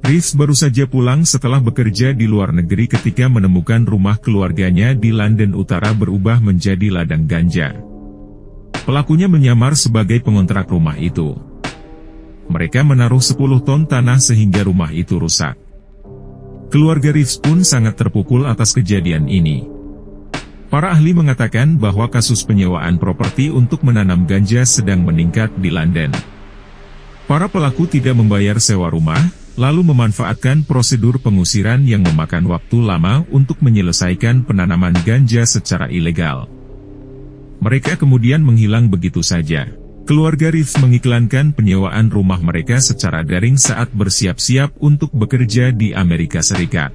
Reeves baru saja pulang setelah bekerja di luar negeri ketika menemukan rumah keluarganya di London Utara berubah menjadi ladang ganja. Pelakunya menyamar sebagai pengontrak rumah itu. Mereka menaruh 10 ton tanah sehingga rumah itu rusak. Keluarga Reeves pun sangat terpukul atas kejadian ini. Para ahli mengatakan bahwa kasus penyewaan properti untuk menanam ganja sedang meningkat di London. Para pelaku tidak membayar sewa rumah, lalu memanfaatkan prosedur pengusiran yang memakan waktu lama untuk menyelesaikan penanaman ganja secara ilegal. Mereka kemudian menghilang begitu saja. Keluarga Reeves mengiklankan penyewaan rumah mereka secara daring saat bersiap-siap untuk bekerja di Amerika Serikat.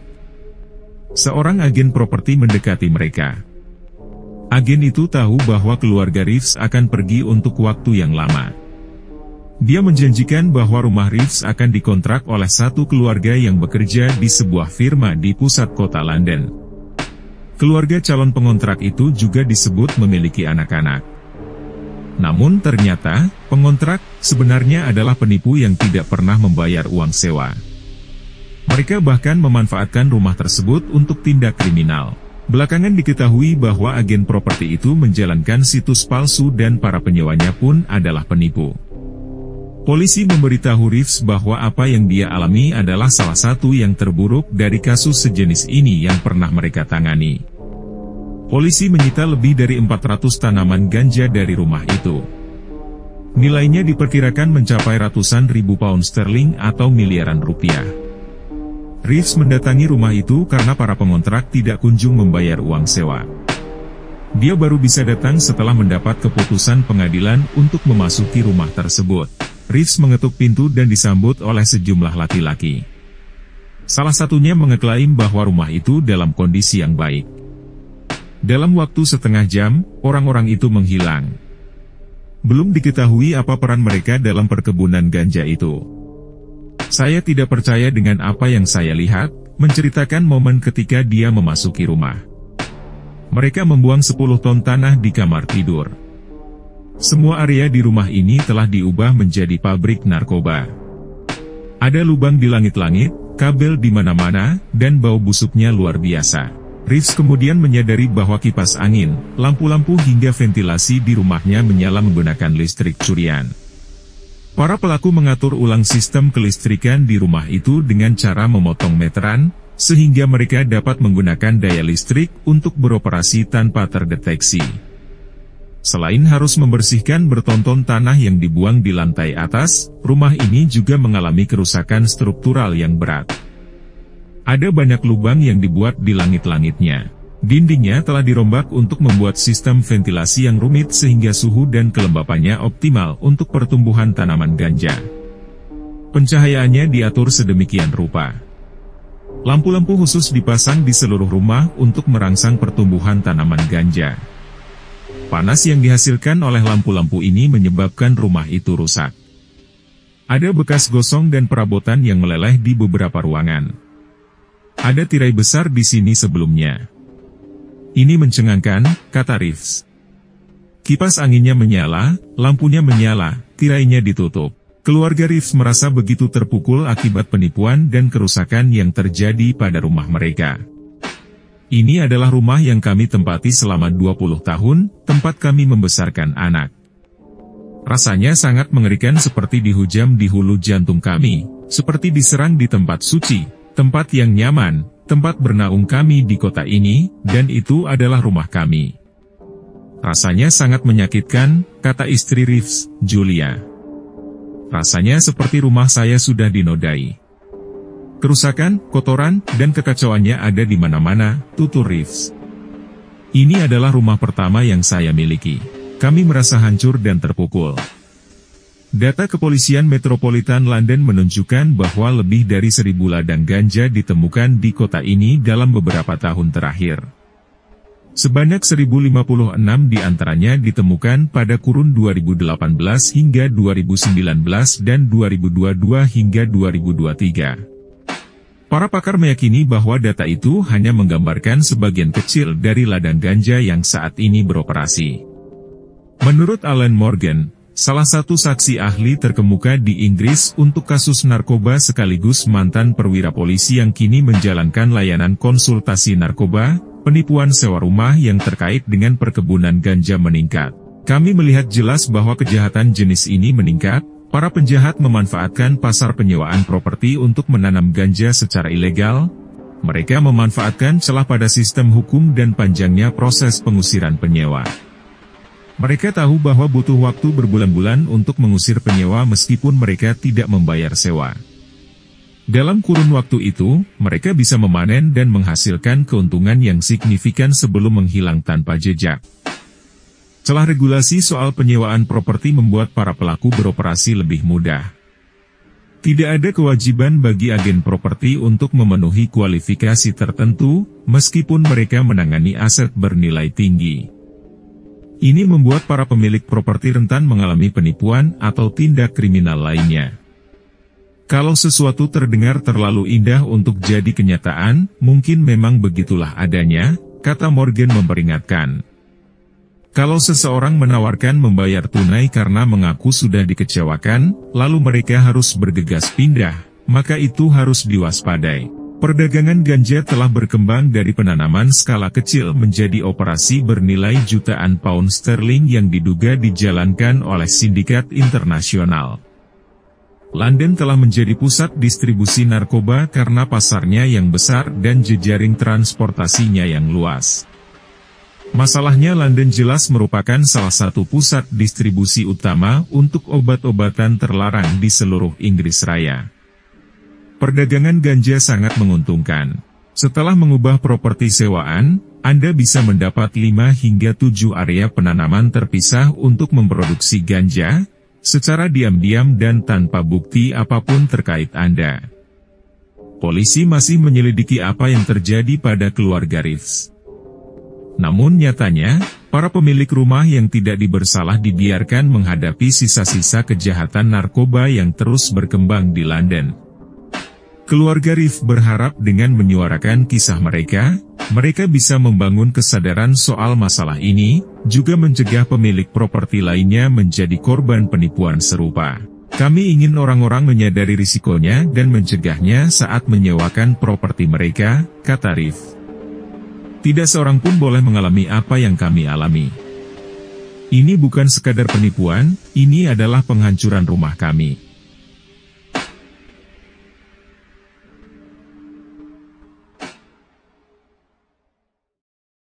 Seorang agen properti mendekati mereka. Agen itu tahu bahwa keluarga Reeves akan pergi untuk waktu yang lama. Dia menjanjikan bahwa rumah Reeves akan dikontrak oleh satu keluarga yang bekerja di sebuah firma di pusat kota London. Keluarga calon pengontrak itu juga disebut memiliki anak-anak. Namun ternyata, pengontrak sebenarnya adalah penipu yang tidak pernah membayar uang sewa. Mereka bahkan memanfaatkan rumah tersebut untuk tindak kriminal. Belakangan diketahui bahwa agen properti itu menjalankan situs palsu dan para penyewanya pun adalah penipu. Polisi memberitahu Reeves bahwa apa yang dia alami adalah salah satu yang terburuk dari kasus sejenis ini yang pernah mereka tangani. Polisi menyita lebih dari 400 tanaman ganja dari rumah itu. Nilainya diperkirakan mencapai ratusan ribu pound sterling atau miliaran rupiah. Reeves mendatangi rumah itu karena para pengontrak tidak kunjung membayar uang sewa. Dia baru bisa datang setelah mendapat keputusan pengadilan untuk memasuki rumah tersebut. Reeves mengetuk pintu dan disambut oleh sejumlah laki-laki. Salah satunya mengeklaim bahwa rumah itu dalam kondisi yang baik. Dalam waktu setengah jam, orang-orang itu menghilang. Belum diketahui apa peran mereka dalam perkebunan ganja itu. Saya tidak percaya dengan apa yang saya lihat, menceritakan momen ketika dia memasuki rumah. Mereka membuang 10 ton tanah di kamar tidur. Semua area di rumah ini telah diubah menjadi pabrik narkoba. Ada lubang di langit-langit, kabel di mana-mana, dan bau busuknya luar biasa. Reeves kemudian menyadari bahwa kipas angin, lampu-lampu hingga ventilasi di rumahnya menyala menggunakan listrik curian. Para pelaku mengatur ulang sistem kelistrikan di rumah itu dengan cara memotong meteran, sehingga mereka dapat menggunakan daya listrik untuk beroperasi tanpa terdeteksi. Selain harus membersihkan bertonton tanah yang dibuang di lantai atas, rumah ini juga mengalami kerusakan struktural yang berat. Ada banyak lubang yang dibuat di langit-langitnya. Dindingnya telah dirombak untuk membuat sistem ventilasi yang rumit sehingga suhu dan kelembapannya optimal untuk pertumbuhan tanaman ganja. Pencahayaannya diatur sedemikian rupa. Lampu-lampu khusus dipasang di seluruh rumah untuk merangsang pertumbuhan tanaman ganja. Panas yang dihasilkan oleh lampu-lampu ini menyebabkan rumah itu rusak. Ada bekas gosong dan perabotan yang meleleh di beberapa ruangan. Ada tirai besar di sini sebelumnya. Ini mencengangkan, kata Reeves. Kipas anginnya menyala, lampunya menyala, tirainya ditutup. Keluarga Reeves merasa begitu terpukul akibat penipuan dan kerusakan yang terjadi pada rumah mereka. Ini adalah rumah yang kami tempati selama 20 tahun, tempat kami membesarkan anak. Rasanya sangat mengerikan seperti dihujam di hulu jantung kami, seperti diserang di tempat suci. Tempat yang nyaman, tempat bernaung kami di kota ini, dan itu adalah rumah kami. Rasanya sangat menyakitkan, kata istri Reeves, Julia. Rasanya seperti rumah saya sudah dinodai. Kerusakan, kotoran, dan kekacauannya ada di mana-mana, tutur Reeves. Ini adalah rumah pertama yang saya miliki. Kami merasa hancur dan terpukul. Data Kepolisian Metropolitan London menunjukkan bahwa lebih dari 1.000 ladang ganja ditemukan di kota ini dalam beberapa tahun terakhir. Sebanyak 1.056 di antaranya ditemukan pada kurun 2018 hingga 2019 dan 2022 hingga 2023. Para pakar meyakini bahwa data itu hanya menggambarkan sebagian kecil dari ladang ganja yang saat ini beroperasi. Menurut Alan Morgan, salah satu saksi ahli terkemuka di Inggris untuk kasus narkoba sekaligus mantan perwira polisi yang kini menjalankan layanan konsultasi narkoba, penipuan sewa rumah yang terkait dengan perkebunan ganja meningkat. Kami melihat jelas bahwa kejahatan jenis ini meningkat. Para penjahat memanfaatkan pasar penyewaan properti untuk menanam ganja secara ilegal. Mereka memanfaatkan celah pada sistem hukum dan panjangnya proses pengusiran penyewa. Mereka tahu bahwa butuh waktu berbulan-bulan untuk mengusir penyewa meskipun mereka tidak membayar sewa. Dalam kurun waktu itu, mereka bisa memanen dan menghasilkan keuntungan yang signifikan sebelum menghilang tanpa jejak. Celah regulasi soal penyewaan properti membuat para pelaku beroperasi lebih mudah. Tidak ada kewajiban bagi agen properti untuk memenuhi kualifikasi tertentu, meskipun mereka menangani aset bernilai tinggi. Ini membuat para pemilik properti rentan mengalami penipuan atau tindak kriminal lainnya. Kalau sesuatu terdengar terlalu indah untuk jadi kenyataan, mungkin memang begitulah adanya, kata Morgan memperingatkan. Kalau seseorang menawarkan membayar tunai karena mengaku sudah dikecewakan, lalu mereka harus bergegas pindah, maka itu harus diwaspadai. Perdagangan ganja telah berkembang dari penanaman skala kecil menjadi operasi bernilai jutaan pound sterling yang diduga dijalankan oleh sindikat internasional. London telah menjadi pusat distribusi narkoba karena pasarnya yang besar dan jejaring transportasinya yang luas. Masalahnya London jelas merupakan salah satu pusat distribusi utama untuk obat-obatan terlarang di seluruh Inggris Raya. Perdagangan ganja sangat menguntungkan. Setelah mengubah properti sewaan, Anda bisa mendapat 5 hingga 7 area penanaman terpisah untuk memproduksi ganja, secara diam-diam dan tanpa bukti apapun terkait Anda. Polisi masih menyelidiki apa yang terjadi pada keluarga Reeves. Namun nyatanya, para pemilik rumah yang tidak dibersalah dibiarkan menghadapi sisa-sisa kejahatan narkoba yang terus berkembang di London. Keluarga Reeves berharap dengan menyuarakan kisah mereka, mereka bisa membangun kesadaran soal masalah ini, juga mencegah pemilik properti lainnya menjadi korban penipuan serupa. Kami ingin orang-orang menyadari risikonya dan mencegahnya saat menyewakan properti mereka, kata Reeves. Tidak seorang pun boleh mengalami apa yang kami alami. Ini bukan sekadar penipuan, ini adalah penghancuran rumah kami.